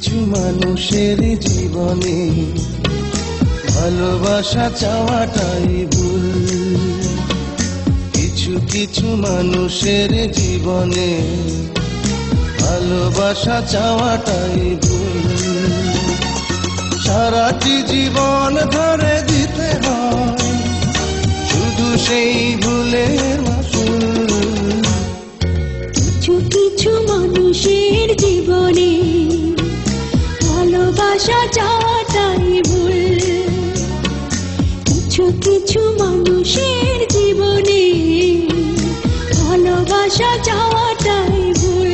কিছু মানুষের জীবনে ভালোবাসা চাওয়াটাই ভুল। কিছু কিছু মানুষের জীবনে ভালোবাসা চাওয়াটাই ভুল। সারাটি জীবন ধরে দিতে হয় শুধু সেই ভুলের মাসুল। কিছু কিছু মানুষের জীবনে ভালোবাসা চাওয়াটাই ভুল। কিছু কিছু মানুষের জীবনে ভালোবাসা চাওয়াটাই ভুল।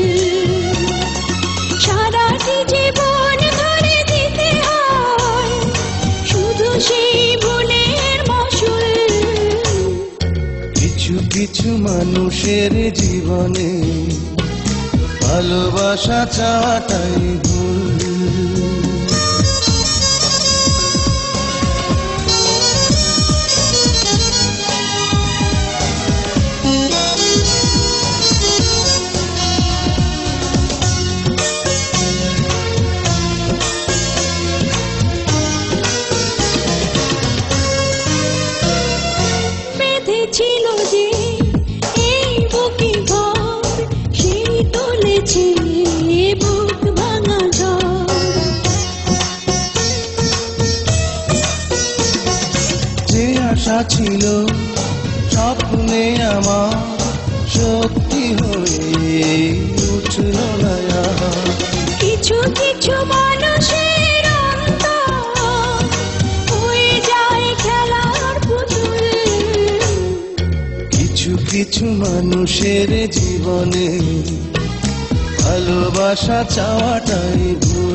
সারাটি জীবন ধরে দিতে হয় শুধু সেই ভুলের মাসুল। কিছু কিছু মানুষের জীবনে ভালোবাসা চাওয়াটাই ভুল। বেঁধেছিল যে এই বুকে ঘর, সেই তুলেছে বুক ভাঙা ঝড়। যে আশা ছিল স্বপ্নে আমার সত্যি হয়ে উঠল না আর। কিছু কিছু মানুষের অন্তর হয়ে যায় খেলার পুতুল। কিছু কিছু মানুষের জীবনে ভালোবাসা চাওয়াটাই ভুল।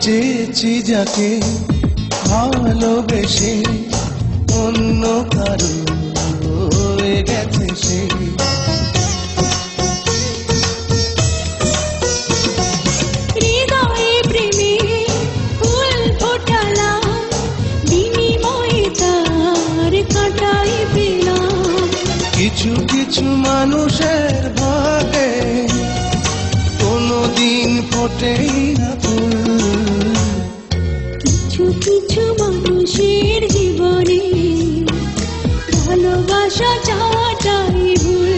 চেয়েছি যাকে ভালোবেসে অন্য কারো হয়ে গেছে সে। হৃদয়ে প্রেমে ফুল ফোটালাম, বিনিময়ে তার কাঁটাই পেলাম। কিছু কিছু মানুষের ভাগে কোনোদিন ফোটেই না ফুল। কিছু কিছু মানুষের জীবনে ভালোবাসা চাওয়াটাই ভুল।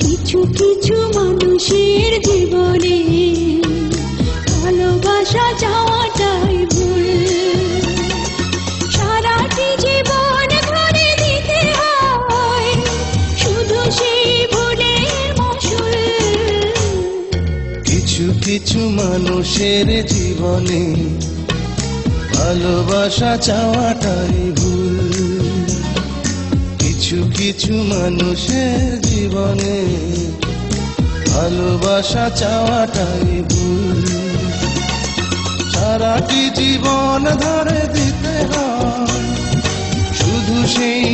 কিছু কিছু মানুষের জীবনে ভালোবাসা চাওয়াটাই ভুল। সারাটি জীবন ধরে দিতে হয় শুধু সেই ভুলের মাসুল। কিছু কিছু মানুষের জীবনে ভালোবাসা চাওয়াটাই ভুল। কিছু কিছু মানুষের জীবনে ভালোবাসা চাওয়াটাই ভুল। সারাটি জীবন ধরে দিতে হয় শুধু সেই